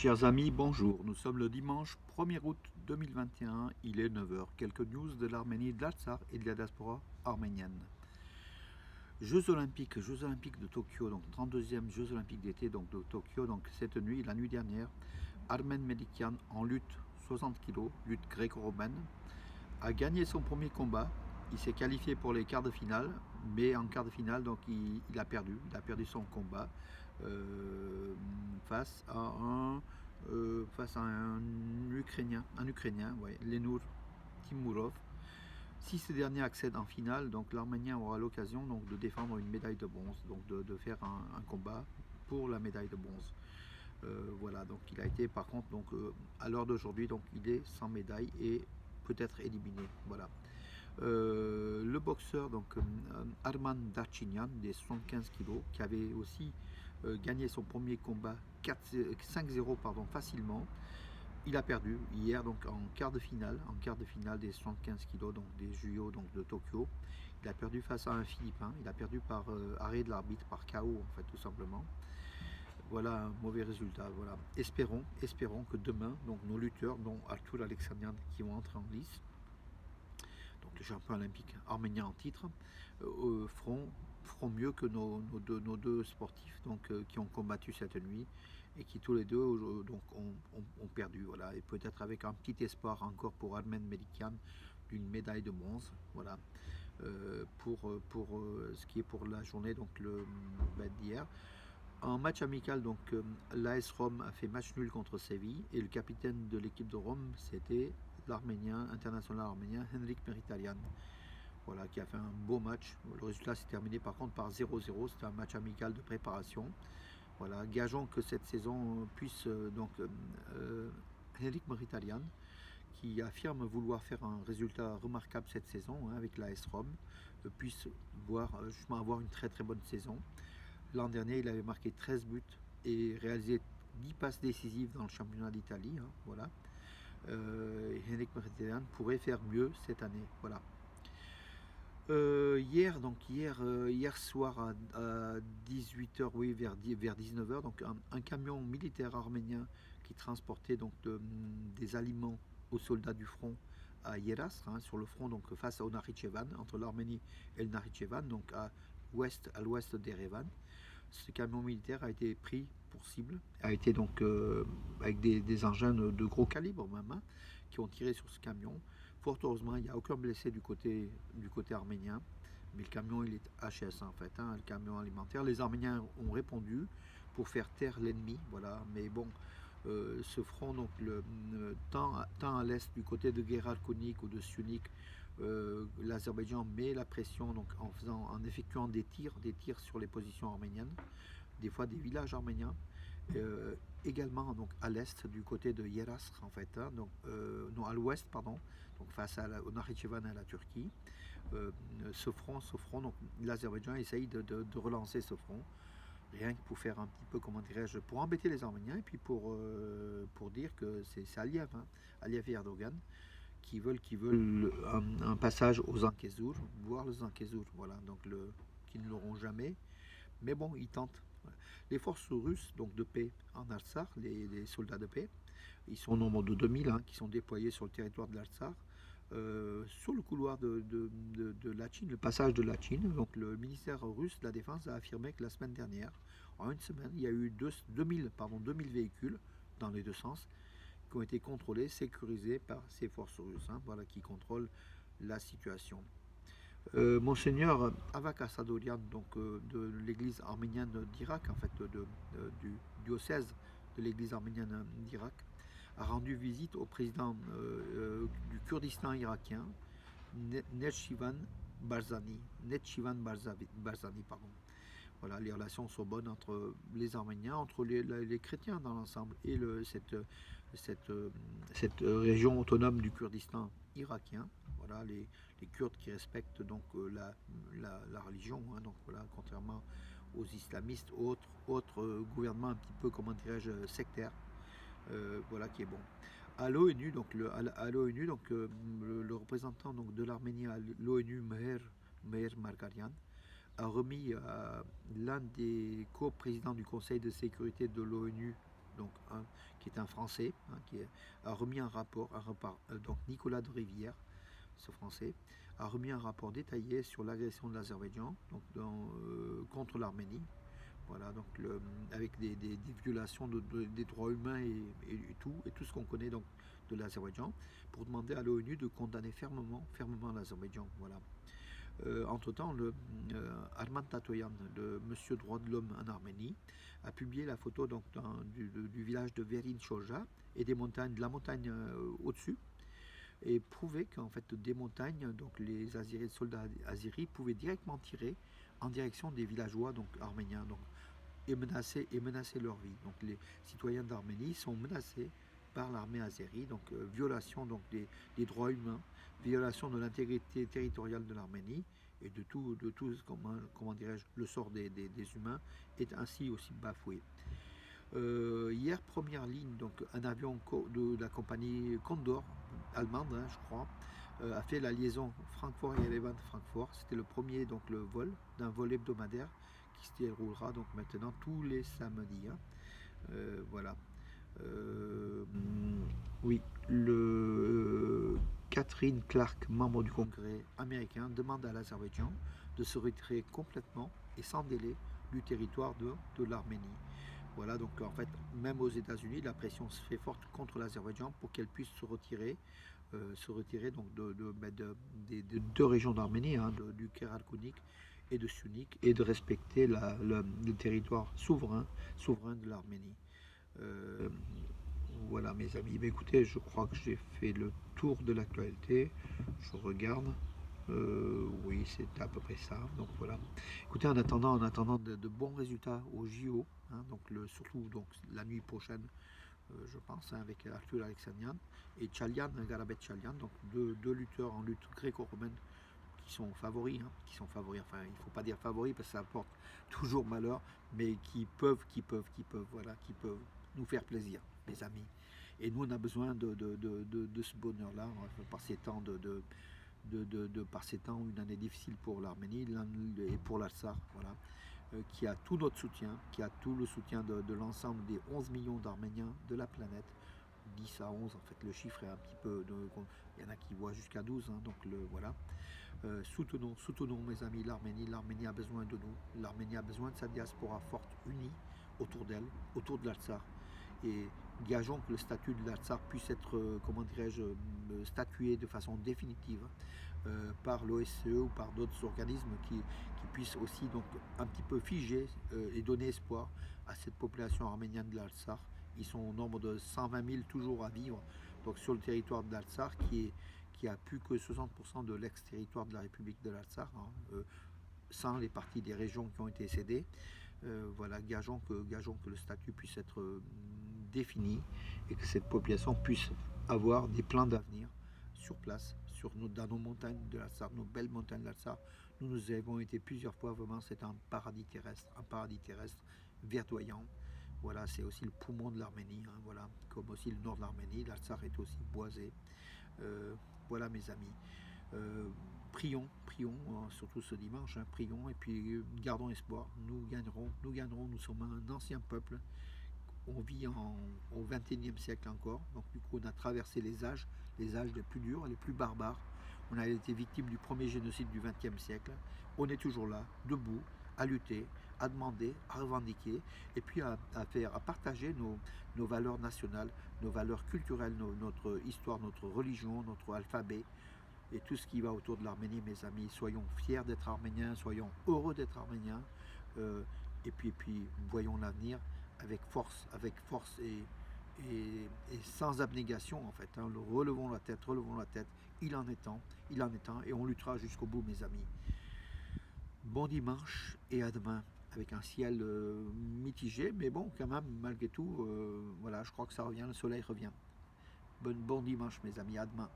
Chers amis, bonjour. Nous sommes le dimanche 1er août 2021. Il est 9 heures. Quelques news de l'Arménie, de l'Artsakh et de la diaspora arménienne. Jeux olympiques de Tokyo, donc 32e Jeux olympiques d'été donc de Tokyo. Donc cette nuit, la nuit dernière, Armen Melikian en lutte 60 kg, lutte gréco-romaine, a gagné son premier combat. Il s'est qualifié pour les quarts de finale, mais en quart de finale, donc il a perdu. Il a perdu son combat euh, face à un Ukrainien, ouais, Lenur Timurov. Si ce dernier accède en finale, donc l'Arménien aura l'occasion donc de défendre une médaille de bronze, donc de faire un combat pour la médaille de bronze. Voilà, donc il a été par contre donc à l'heure d'aujourd'hui donc il est sans médaille et peut-être éliminé. Voilà. Le boxeur donc Arman Darchinyan des 75 kg qui avait aussi gagné son premier combat 5-0 pardon facilement. Il a perdu hier donc en quart de finale des 75 kg donc des JO donc de Tokyo. Il a perdu face à un Philippin. Il a perdu par arrêt de l'arbitre par KO en fait tout simplement. Voilà un mauvais résultat. Voilà. Espérons que demain donc nos lutteurs dont Arthur Alexandrian qui vont entrer en lice donc le champion olympique arménien en titre, feront mieux que nos deux sportifs donc, qui ont combattu cette nuit et qui tous les deux donc, ont perdu. Voilà. Et peut-être avec un petit espoir encore pour Armen Melikian d'une médaille de bronze. Voilà. Pour ce qui est pour la journée donc d'hier. En match amical, donc l'AS Rome a fait match nul contre Séville et le capitaine de l'équipe de Rome, c'était l'Arménien, international arménien, Henrik Mkhitaryan. Voilà, qui a fait un beau match. Le résultat s'est terminé par contre par 0-0. C'était un match amical de préparation. Voilà, gageons que cette saison puisse Henrik Mkhitaryan, qui affirme vouloir faire un résultat remarquable cette saison avec l'AS Rome, puisse justement avoir une très très bonne saison. L'an dernier, il avait marqué 13 buts et réalisé 10 passes décisives dans le championnat d'Italie. Voilà. Henrik Mkhitaryan pourrait faire mieux cette année. Voilà. Hier soir à 18 h, oui, vers 19 h, donc un camion militaire arménien qui transportait donc des aliments aux soldats du front à Yeras, sur le front donc face au Nakhichevan, entre l'Arménie et le Nakhichevan, donc à l'ouest d'Erevan. Ce camion militaire a été pris pour cible, a été donc avec des engins de gros calibre même, qui ont tiré sur ce camion. Fort heureusement, il n'y a aucun blessé du côté arménien, mais le camion il est HS en fait, le camion alimentaire. Les Arméniens ont répondu pour faire taire l'ennemi, voilà. Mais bon, ce front donc tant à l'est du côté de Geralkunik ou de Syunik, l'Azerbaïdjan met la pression donc en effectuant des tirs sur les positions arméniennes, des fois des villages arméniens, également donc à l'est du côté de Yeras en fait, donc non à l'ouest pardon, donc face au Nakhichevan et à la Turquie. Ce front donc l'Azerbaïdjan essaye de relancer ce front, rien que pour faire un petit peu, comment dirais-je, pour embêter les Arméniens et puis pour dire que c'est Aliyev, Aliyev et Erdogan qui veulent un passage aux Ankezur, voire les Ankezur, voilà, donc qui ne l'auront jamais, mais bon, ils tentent. Les forces russes donc de paix en Artsakh, les soldats de paix, ils sont au nombre de 2000 qui sont déployés sur le territoire de l'Artsakh, sur le couloir de Lachin, le passage de Lachin. Donc le ministère russe de la Défense a affirmé que la semaine dernière, en une semaine, il y a eu 2000 véhicules dans les deux sens qui ont été contrôlés, sécurisés par ces forces russes, voilà, qui contrôlent la situation. Monseigneur Avak Assadourian, donc de l'église arménienne d'Irak, en fait du diocèse de l'église arménienne d'Irak, a rendu visite au président du Kurdistan irakien, Netshivan Barzani. Pardon. Voilà, les relations sont bonnes entre les Arméniens, entre les chrétiens dans l'ensemble et cette région autonome du Kurdistan irakien. Voilà, les Kurdes qui respectent donc la religion, donc voilà, contrairement aux islamistes, autres gouvernements un petit peu, comment dirais-je, sectaires. Voilà qui est bon. À l'ONU, donc le représentant donc de l'Arménie à l'ONU, Meher Margarian, a remis l'un des co-présidents du Conseil de sécurité de l'ONU, donc, qui est un Français, a remis un rapport, donc Nicolas de Rivière, ce Français, a remis un rapport détaillé sur l'agression de l'Azerbaïdjan contre l'Arménie. Voilà, donc avec des violations des droits humains et tout ce qu'on connaît donc de l'Azerbaïdjan, pour demander à l'ONU de condamner fermement l'Azerbaïdjan. Voilà. Entre-temps, Arman Tatoyan, le monsieur droit de l'homme en Arménie, a publié la photo donc, du village de Verin Choja et de la montagne au-dessus, et prouvé qu'en fait des montagnes, donc les soldats aziris pouvaient directement tirer en direction des villageois donc arméniens, donc, et menacer leur vie. Donc les citoyens d'Arménie sont menacés par l'armée azérie, donc violation donc des droits humains, violation de l'intégrité territoriale de l'Arménie et de tout comment dirais-je, le sort des humains est ainsi aussi bafoué. Hier, première ligne, donc un avion de la compagnie Condor, allemande, je crois, a fait la liaison Francfort et Yerevan-Francfort. C'était le premier donc le vol d'un vol hebdomadaire qui se déroulera donc maintenant tous les samedis. Voilà. Oui, Catherine Clark, membre du Congrès américain, demande à l'Azerbaïdjan de se retirer complètement et sans délai du territoire de l'Arménie. Voilà, donc en fait, même aux États-Unis, la pression se fait forte contre l'Azerbaïdjan pour qu'elle puisse se retirer donc des deux régions d'Arménie, du Kéralkounik et de Sunik, et de respecter le territoire souverain de l'Arménie. Voilà mes amis, mais écoutez, je crois que j'ai fait le tour de l'actualité. Je regarde. Oui, c'est à peu près ça. Donc voilà. Écoutez, en attendant de bons résultats au JO, donc surtout donc la nuit prochaine, je pense, avec Arthur Alexandrian et Tchalian, Garabet Tchalian, donc deux lutteurs en lutte gréco-romaine qui sont favoris, enfin il ne faut pas dire favoris parce que ça apporte toujours malheur, mais qui peuvent nous faire plaisir, mes amis. Et nous on a besoin de ce bonheur-là, par ces temps par ces temps, une année difficile pour l'Arménie et pour l'Artsakh, voilà, qui a tout notre soutien, qui a tout le soutien de l'ensemble des 11 millions d'Arméniens de la planète. 10 à 11, en fait, le chiffre est un petit peu. Il y en a qui voient jusqu'à 12, donc voilà. Soutenons mes amis l'Arménie. L'Arménie a besoin de nous. L'Arménie a besoin de sa diaspora forte, unie autour d'elle, autour de l'Artsakh. Et gageons que le statut de l'Artsakh puisse être, comment dirais-je, statué de façon définitive par l'OSCE ou par d'autres organismes qui puissent aussi donc un petit peu figer et donner espoir à cette population arménienne de l'Artsakh. Ils sont au nombre de 120 000 toujours à vivre donc sur le territoire de l'Artsakh qui a plus que 60% de l'ex-territoire de la République de l'Artsakh, sans les parties des régions qui ont été cédées. Voilà, gageons que le statut puisse être défini et que cette population puisse avoir des plans d'avenir sur place, dans nos montagnes de l'Artsakh, nos belles montagnes de l'Artsakh. Nous avons été plusieurs fois, vraiment, c'est un paradis terrestre verdoyant. Voilà, c'est aussi le poumon de l'Arménie, voilà, comme aussi le nord de l'Arménie. L'Artsakh est aussi boisé. Voilà mes amis. Prions, surtout ce dimanche, prions et puis gardons espoir. Nous gagnerons, nous sommes un ancien peuple. On vit au XXIe siècle encore, donc du coup on a traversé les âges les plus durs, les plus barbares. On a été victime du premier génocide du XXe siècle. On est toujours là, debout, à lutter, à demander, à revendiquer, et puis à partager nos valeurs nationales, nos valeurs culturelles, notre histoire, notre religion, notre alphabet, et tout ce qui va autour de l'Arménie, mes amis. Soyons fiers d'être arméniens, soyons heureux d'être arméniens, et puis voyons l'avenir avec force et sans abnégation en fait. Relevons la tête, il en est temps, et on luttera jusqu'au bout, mes amis. Bon dimanche et à demain, avec un ciel mitigé, mais bon, quand même, malgré tout, voilà, je crois que ça revient, le soleil revient. Bon dimanche, mes amis, à demain.